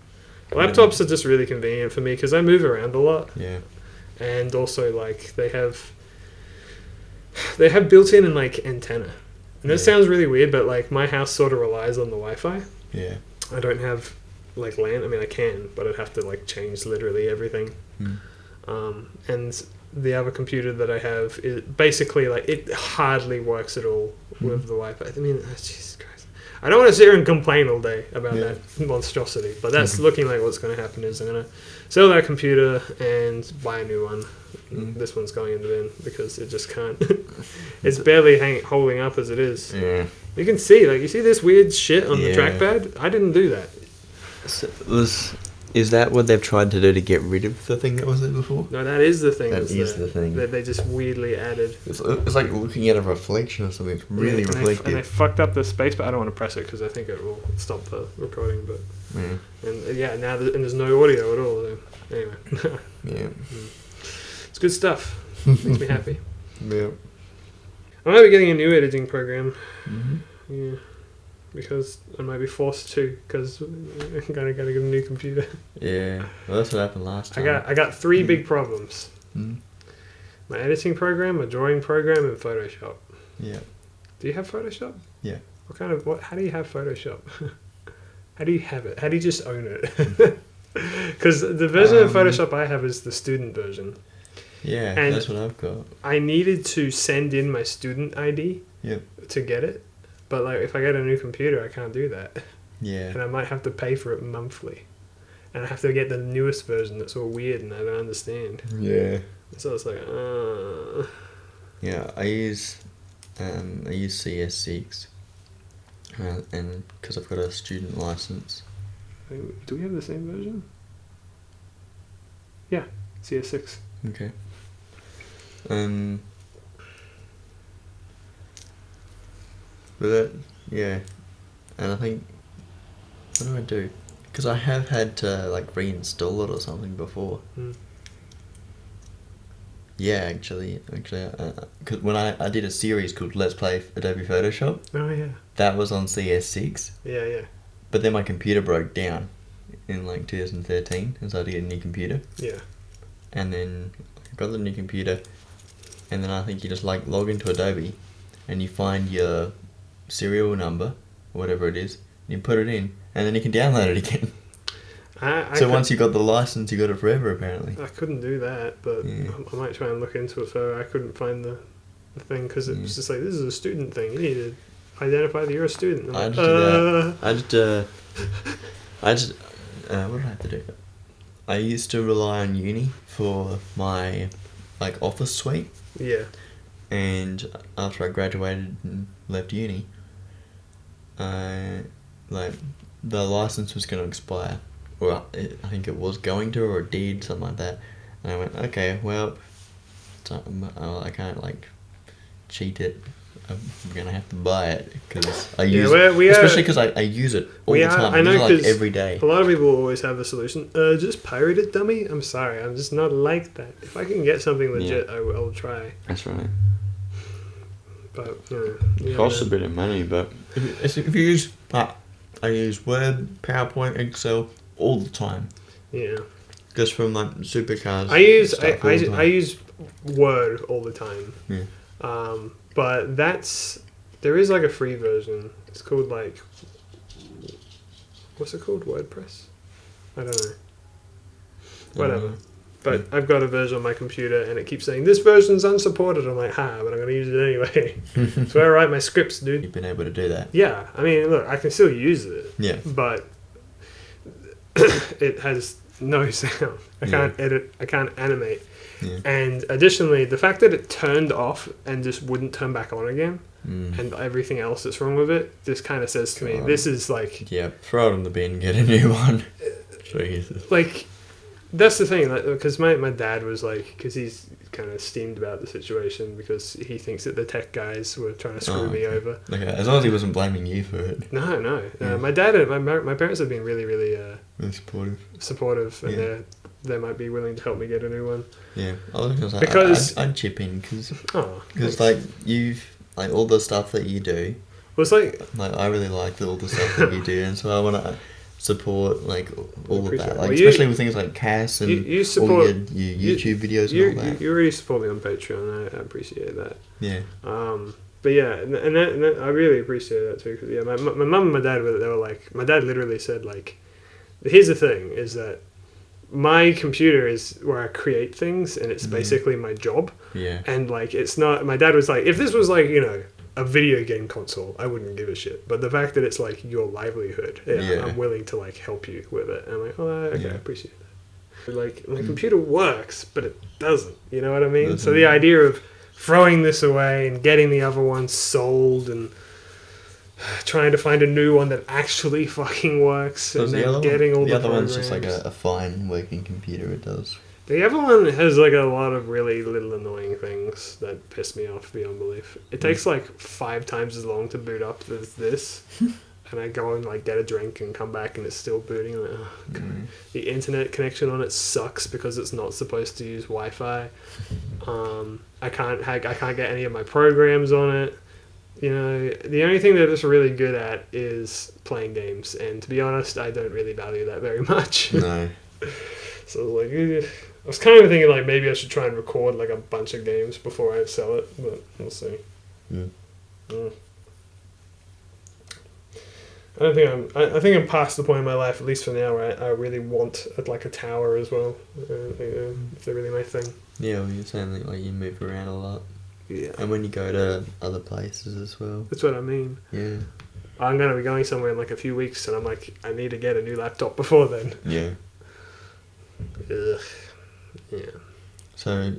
Laptops are just really convenient for me because I move around a lot. Yeah. And also, like, they have built-in and like antenna. And that sounds really weird, but like my house sort of relies on the Wi-Fi. Yeah. I don't have like land. I mean, I can, but I'd have to like change literally everything. And the other computer that I have is basically like it hardly works at all with the Wi-Fi. I mean, Jesus Christ, I don't want to sit here and complain all day about that monstrosity, but that's looking like what's going to happen. Is I'm going to sell that computer and buy a new one. This one's going in the bin because it just can't. It's barely holding up as it is. Yeah. You can see, like, you see this weird shit on the trackpad? I didn't do that. So is that what they've tried to do to get rid of the thing that was there before? No, that is the thing. That is the thing. That they just weirdly added. It's like looking at a reflection or something. It's really reflective. And they fucked up the space, but I don't want to press it because I think it will stop the recording. But and now there's no audio at all. So anyway. Yeah. It's good stuff. Makes me happy. Yeah. I might be getting a new editing program. Mm-hmm. Yeah. Because I might be forced to, because I'm gonna get a new computer. Yeah, well, that's what happened last time. I got three big problems. Mm. My editing program, my drawing program, and Photoshop. Yeah. Do you have Photoshop? Yeah. How do you have Photoshop? How do you have it? How do you just own it? Because the version of Photoshop I have is the student version. Yeah, and that's what I've got. I needed to send in my student ID to get it. But like, if I get a new computer, I can't do that. Yeah. And I might have to pay for it monthly. And I have to get the newest version that's all weird and I don't understand. Yeah. So it's like, Yeah, I use CS6, and because I've got a student license. Do we have the same version? Yeah, CS6. Okay. But that, yeah, and I think, what do I do? Because I have had to like reinstall it or something before. Yeah, actually, because when I did a series called Let's Play Adobe Photoshop. Oh yeah. That was on CS6. Yeah. But then my computer broke down in like 2013, and so I had to get a new computer. Yeah. And then I got the new computer, and then I think you just like log into Adobe, and you find your serial number, or whatever it is, and you put it in, and then you can download it again. So once you got the license, you got it forever, apparently. I couldn't do that, but I might try and look into it further. I couldn't find the thing, because it was just like, this is a student thing. You need to identify that you're a student. I just do that. I just what did I have to do? I used to rely on uni for my like office suite. Yeah. And after I graduated and left uni, like the license was going to expire, or I think it was going to, or it did, something like that. And I went, okay, well, I can't like cheat it. I'm gonna have to buy it because I use it, especially because I use it all the time. I know, like every day. A lot of people always have the solution. Just pirate it, dummy. I'm sorry, I'm just not like that. If I can get something legit, I will try. That's right. But it costs a bit of money, but if you use, I use Word, PowerPoint, Excel all the time. Yeah. Just from like Supercars. I use Word all the time. Yeah. But there is like a free version. It's called like, what's it called? WordPress? I don't know. Whatever. But I've got a version on my computer and it keeps saying, this version's unsupported. I'm like, but I'm going to use it anyway. That's where I write my scripts, dude. You've been able to do that. Yeah. I mean, look, I can still use it. Yeah. But it has no sound. I can't edit. I can't animate. Yeah. And additionally, the fact that it turned off and just wouldn't turn back on again, and everything else that's wrong with it, just kind of says to me, this is like... Yeah, throw it in the bin, get a new one. Like, that's the thing, like, because my dad was like, because he's kind of steamed about the situation because he thinks that the tech guys were trying to screw me over. Okay, as long as he wasn't blaming you for it. No. Yeah. My dad and my parents have been really, really... really supportive. And they might be willing to help me get a new one. Yeah, I was gonna say, because I'd chip in because like you've like all the stuff that you do. Well, it's like I really like all the stuff that you do, and so I want to support like all of that, like well, especially with things like Cass and you support, all your YouTube videos and all that. You already support me on Patreon. I appreciate that. Yeah. But yeah, and that I really appreciate that too. Because my mum and my dad they were like, my dad literally said like, here's the thing: is that my computer is where I create things, and it's basically my job. Yeah. And like, it's not. My dad was like, if this was like, a video game console, I wouldn't give a shit. But the fact that it's like your livelihood, I'm willing to like help you with it. And I'm like, oh, okay, I appreciate that. Like, my computer works, but it doesn't. You know what I mean? So the idea of throwing this away and getting the other one sold and trying to find a new one that actually fucking works, So and then getting all the other programs. one's just like a fine working computer. It does. The other one has like a lot of really little annoying things that piss me off beyond belief. It takes like 5 times as long to boot up as this. And I go and like get a drink and come back and it's still booting. I'm like, oh, God. The internet connection on it sucks because it's not supposed to use Wi-Fi. I can't get any of my programs on it. The only thing that it's really good at is playing games, and to be honest, I don't really value that very much. No. So like, I was kind of thinking like maybe I should try and record like a bunch of games before I sell it, but we'll see. I think I'm past the point in my life, at least for now, where I really want like a tower as well. I think it's really my thing. Yeah, well, you're saying that like you move around a lot. Yeah. And when you go to other places as well. That's what I mean. Yeah. I'm going to be going somewhere in like a few weeks, and I'm like, I need to get a new laptop before then. Yeah. Ugh. Yeah. So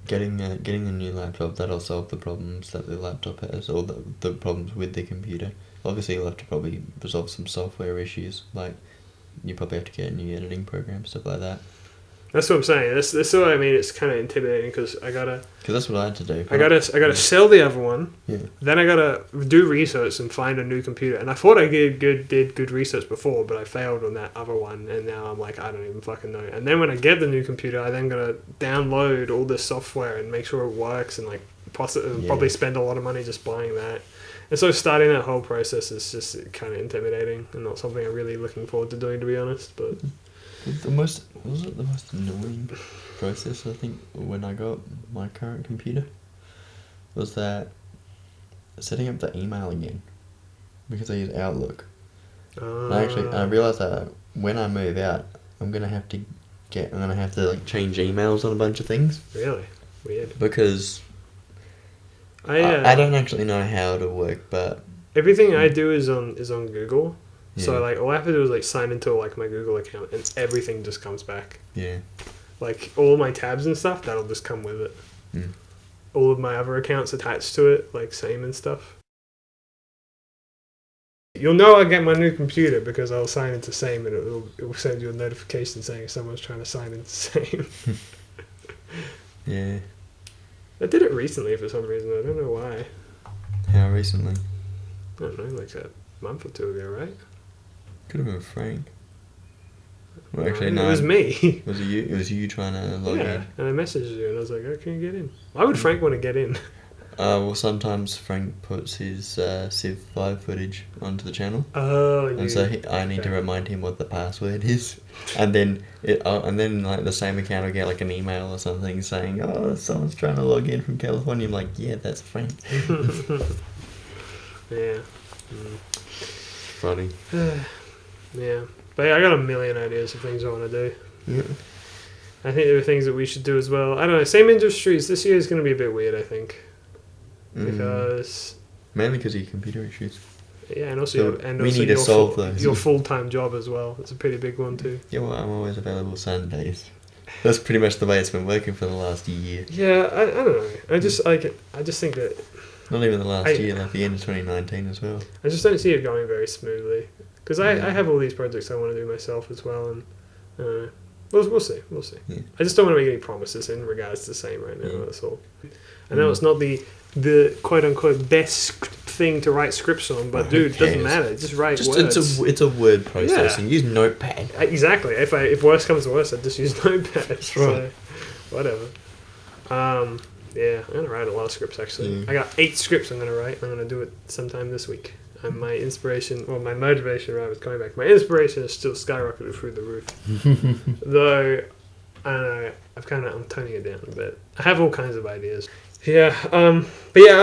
getting a new laptop, that'll solve the problems that the laptop has, or the problems with the computer. Obviously, you'll have to probably resolve some software issues, like you probably have to get a new editing program, stuff like that. That's what I'm saying. That's what I mean. It's kind of intimidating because I gotta. Because that's what I had to do. I gotta sell the other one. Yeah. Then I gotta do research and find a new computer. And I thought I did good research before, but I failed on that other one. And now I'm like, I don't even fucking know. And then when I get the new computer, I then gotta download all this software and make sure it works, and like probably spend a lot of money just buying that. And so starting that whole process is just kind of intimidating and not something I'm really looking forward to doing, to be honest. But the most annoying process, I think, when I got my current computer was that setting up the email again, because I use Outlook. I realized that when I move out, I'm gonna have to like change emails on a bunch of things. Really weird. Because I don't actually know how to work, but everything I do is on Google. Yeah. So like all I have to do is like sign into like my Google account, and everything just comes back. Yeah. Like all my tabs and stuff, that'll just come with it. All of my other accounts attached to it, like same and stuff. You'll know I get my new computer because I'll sign into Same, and it will send you a notification saying someone's trying to sign into Same. Yeah. I did it recently for some reason. I don't know why. How recently? I don't know, like a month or two ago, right? Could have been Frank. Well, No, actually, it no. was me. Was it you? It was you trying to log in. And I messaged you, and I was like, "Oh, can you get in?" Why would Frank want to get in? Well, sometimes Frank puts his Civ 5 footage onto the channel. Oh, and so I need to remind him what the password is, and then like the same account will get like an email or something saying, "Oh, someone's trying to log in from California." I'm like, "Yeah, that's Frank." Yeah. Funny. Yeah, but yeah, I got a million ideas of things I want to do. Yeah. I think there are things that we should do as well. I don't know. Same industries. This year is going to be a bit weird, I think, because mainly because of your computer issues. Yeah, and also so we need to solve those. Your full-time job as well. It's a pretty big one too. Yeah, well, I'm always available Sundays. That's pretty much the way it's been working for the last year. Yeah, I don't know. I just think that. Not even the last year, like the end of 2019 as well. I just don't see it going very smoothly because I have all these projects I want to do myself as well, and we'll see. Yeah. I just don't want to make any promises in regards to Same right now. That's all. I know it's not the quote unquote best thing to write scripts on, but dude, it doesn't matter. Just write words. It's a word processing. Use Notepad. Exactly. If worse comes to worse, I'd just use Notepad. That's right. So, whatever. Yeah, I'm gonna write a lot of scripts actually. Yeah. I got 8 scripts I'm gonna write. I'm gonna do it sometime this week. And my motivation, right, was coming back. My inspiration is still skyrocketed through the roof. Though, I don't know, I'm toning it down a bit. I have all kinds of ideas. Yeah, but yeah,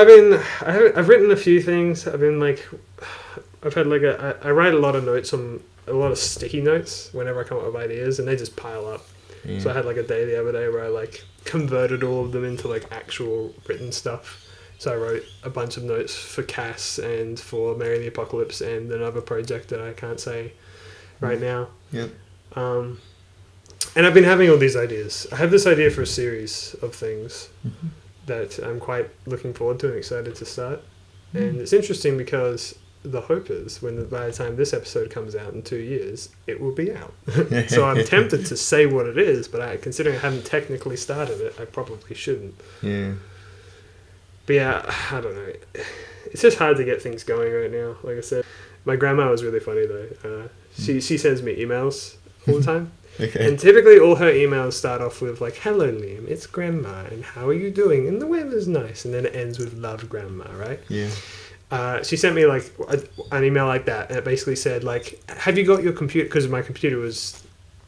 I've written a few things. I've had like I write a lot of notes on a lot of sticky notes whenever I come up with ideas, and they just pile up. Yeah. So I had like a day the other day where I like converted all of them into like actual written stuff. So I wrote a bunch of notes for Cass and for Mary the Apocalypse and another project that I can't say right now. Yep. And I've been having all these ideas. I have this idea for a series of things Mm-hmm. that I'm quite looking forward to and excited to start. And it's interesting because the hope is by the time this episode comes out in 2 years, it will be out. So I'm tempted to say what it is, but considering I haven't technically started it, I probably shouldn't. Yeah. But yeah, I don't know. It's just hard to get things going right now. Like I said, my grandma was really funny though. She sends me emails all the time. Okay. And typically all her emails start off with like, "Hello Liam, it's Grandma, and how are you doing? And the weather's nice." And then it ends with "Love Grandma," right? Yeah. She sent me like an email like that, and it basically said like, "Have you got your computer?" Because my computer was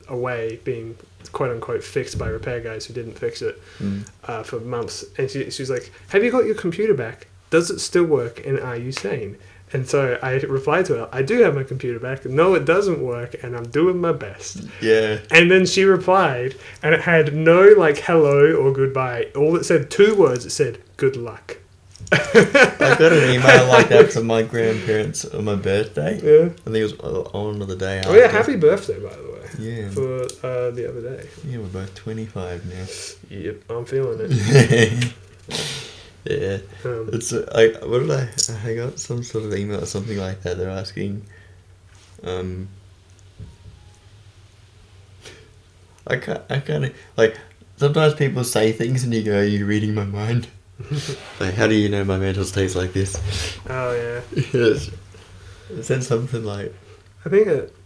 away, being quote unquote fixed by repair guys who didn't fix it for months. And she was like, "Have you got your computer back? Does it still work? And are you sane?" And so I replied to her, "I do have my computer back. No, it doesn't work, and I'm doing my best." Yeah. And then she replied, and it had no like hello or goodbye. All it said, 2 words. It said, "Good luck." I got an email like that from my grandparents on my birthday. Yeah. I think it was on the day after. Oh yeah, happy birthday by the way. Yeah. For the other day. Yeah, we're both 25 now. Yep, I'm feeling it. Yeah. It's like, what did I got some sort of email or something like that. They're asking, I can't, like, sometimes people say things and you go, "Are you reading my mind?" Like, how do you know my mental state's like this? Oh yeah. Yes. It said something like, I think it.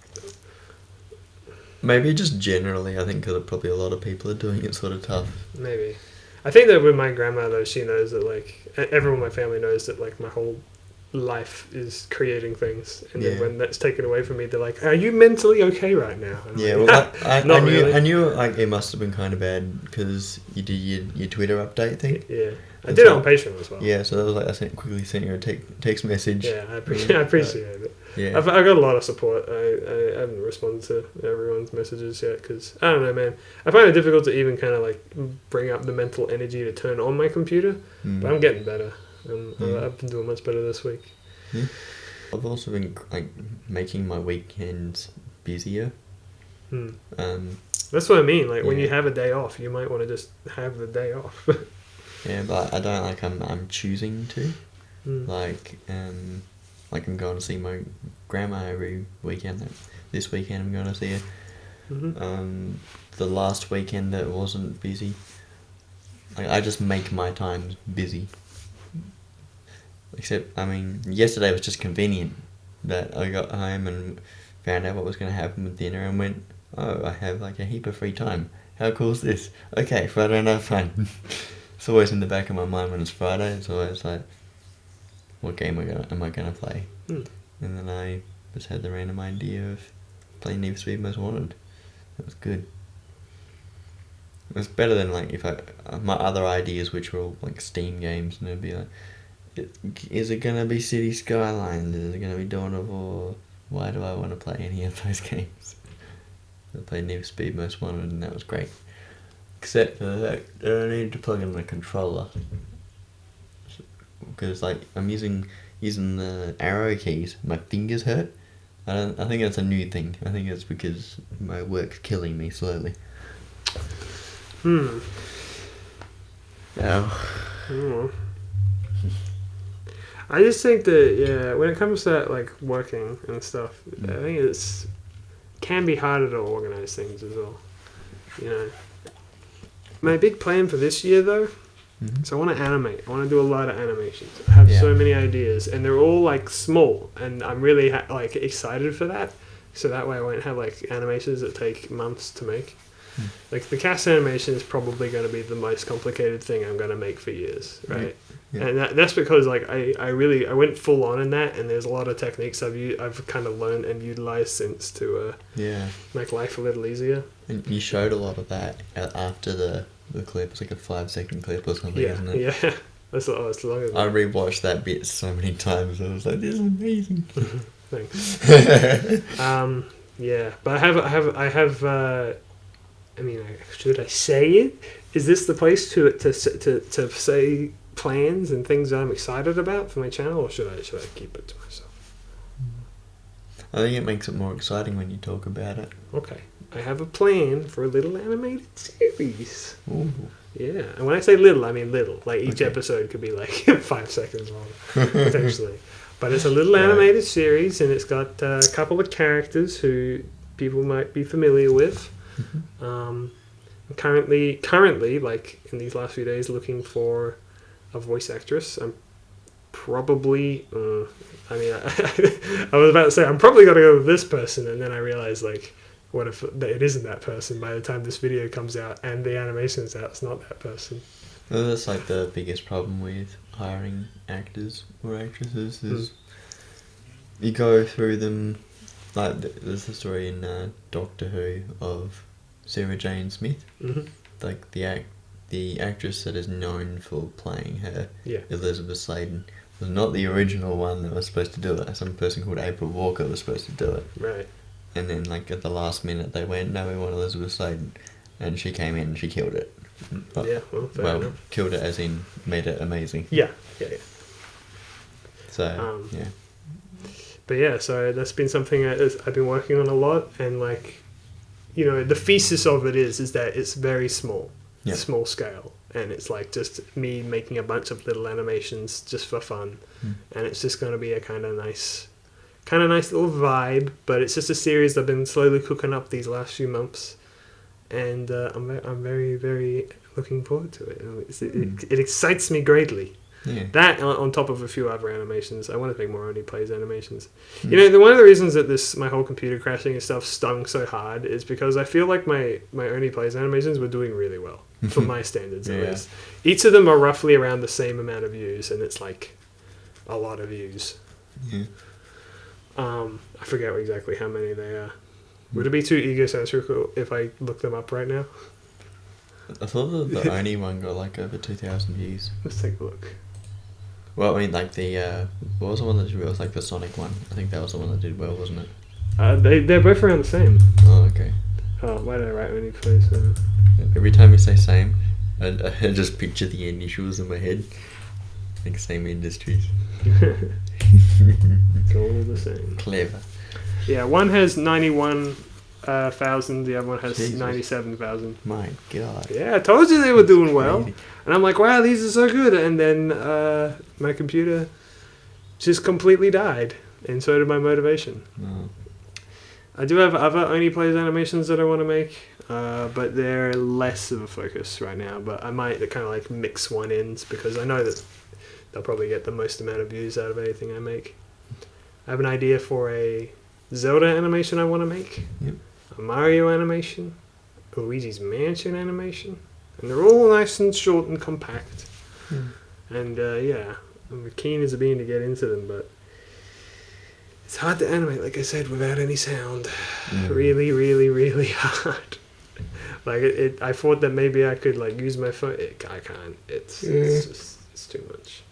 maybe just generally, I think because probably a lot of people are doing it sort of tough. Maybe. I think that with my grandma though, she knows that like everyone in my family knows that like my whole life is creating things, and then when that's taken away from me, they're like, "Are you mentally okay right now?" And I'm Yeah, like, well, not I knew, really. I knew like it must have been kind of bad because you did your Twitter update thing. Yeah, I And did it so- on Patreon as well. Yeah, so that was like quickly sent you a text message. Yeah, I appreciate it. Yeah. I've got a lot of support. I haven't responded to everyone's messages yet because I don't know, man. I find it difficult to even kind of like bring up the mental energy to turn on my computer, but I'm getting better. I've been doing much better this week. Yeah. I've also been like making my weekends busier. That's what I mean. Like when Yeah. you have a day off, you might want to just have the day off. Yeah, but I don't like I'm choosing to. Like I'm going to see my grandma every weekend. This weekend I'm going to see her. The last weekend that wasn't busy, like I just make my time busy. Except, I mean, yesterday was just convenient that I got home and found out what was going to happen with dinner and went, "Oh, I have like a heap of free time. How cool is this? Okay, Friday night fun." It's always in the back of my mind when it's Friday. It's always like, what game am I gonna play? And then I just had the random idea of playing Need for Speed Most Wanted. It was good. It was better than like if my other ideas, which were all like Steam games, and it'd be like, is it gonna be City Skylines? Is it gonna be Dawn of War? Why do I want to play any of those games? I played Need for Speed Most Wanted, and that was great. Except for the fact that I needed to plug in the controller. Because like I'm using the arrow keys, my fingers hurt. I think that's a new thing. I think it's because my work's killing me slowly. Now. I just think that when it comes to that, like working and stuff, I think can be harder to organize things as well. You know, my big plan for this year though, so I want to animate. I want to do a lot of animations. I have so many ideas, and they're all like small, and I'm really like excited for that. So that way I won't have like animations that take months to make. Like the cast animation is probably going to be the most complicated thing I'm going to make for years, right? Yeah. And that's because like I went full on in that, and there's a lot of techniques I've kind of learned and utilized since to make life a little easier. And you showed a lot of that after the clip. It's like a 5-second clip or something, isn't it? Yeah. It's long as that. I rewatched that bit so many times. I was like, this is amazing. Thanks. Yeah, but I have. I mean, should I say it? Is this the place to say plans and things that I'm excited about for my channel, or should I keep it to myself? I think it makes it more exciting when you talk about it. Okay, I have a plan for a little animated series. Ooh. Yeah, and when I say little, I mean little. Like each Okay. episode could be like 5 seconds long, potentially. But it's a little animated series, and it's got a couple of characters who people might be familiar with. I'm currently, like in these last few days, looking for a voice actress. I'm probably, I was about to say I'm probably gonna go with this person, and then I realized like, what if it isn't that person by the time this video comes out and the animation's out? It's not that person. Well, that's like the biggest problem with hiring actors or actresses is you go through them. Like there's the story in Doctor Who of Sarah Jane Smith, like the actress that is known for playing her, Elizabeth Sladen, was not the original one that was supposed to do it. Some person called April Walker was supposed to do it. Right. And then like at the last minute they went, no, we want Elizabeth Sladen, and she came in and she killed it. Yeah, fair enough. Killed it as in made it amazing. Yeah. So yeah. But yeah, so that's been something I've been working on a lot, and like, you know, the thesis of it is that it's very small, small scale, and it's like just me making a bunch of little animations just for fun, and it's just going to be a kind of nice little vibe. But it's just a series I've been slowly cooking up these last few months, and I'm very, very looking forward to it. It excites me greatly. Yeah. That on top of a few other animations. I want to make more Only Plays animations. You know, one of the reasons that my whole computer crashing and stuff stung so hard is because I feel like my Only Plays animations were doing really well for my standards at least. Each of them are roughly around the same amount of views, and it's like a lot of views. Yeah. I forget exactly how many they are. Would it be too egocentrical if I look them up right now? I thought that the only one got like over 2,000 views. Let's take a look. Well, I mean, like what was the one that did well? It was like the Sonic one. I think that was the one that did well, wasn't it? They're both around the same. Oh, okay. Oh, why did I write Only Plays? Every time you say same, I just picture the initials in my head. Like same industries. It's all the same. Clever. Yeah, one has 91,000, the other one has Jesus. 97,000. My God. Yeah, I told you they were doing well. Crazy. And I'm like, wow, these are so good. And then my computer just completely died. And so did my motivation. Oh. I do have other Only Plays animations that I want to make, but they're less of a focus right now. But I might kind of like mix one in because I know that they'll probably get the most amount of views out of anything I make. I have an idea for a Zelda animation I want to make, a Mario animation, a Luigi's Mansion animation, and they're all nice and short and compact. And yeah, I'm keen as a bean to get into them, but it's hard to animate, like I said, without any sound. Really, really, really hard. Like I thought that maybe I could like use my phone. I can't. It's too much.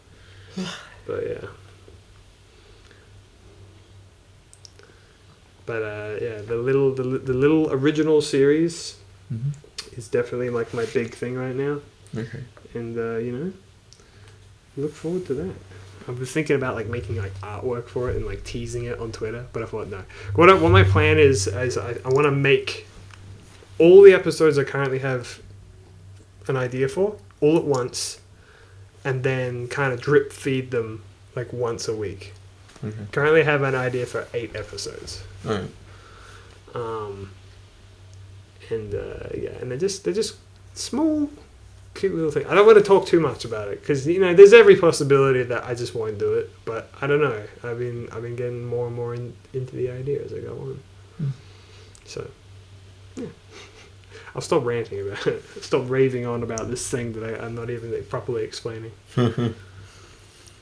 But yeah. But yeah, the little original series is definitely like my big thing right now. Okay. And you know, look forward to that. I was thinking about like making like artwork for it and like teasing it on Twitter, but I thought no. What my plan is I want to make all the episodes I currently have an idea for all at once, and then kind of drip feed them like once a week. Okay. Currently have an idea for 8 episodes. Alright. And yeah, and they're just small, cute little things. I don't want to talk too much about it because you know there's every possibility that I just won't do it. But I don't know. I've been getting more and more into the idea as I go on. So yeah, I'll stop ranting about it. Stop raving on about this thing that I'm not even properly explaining.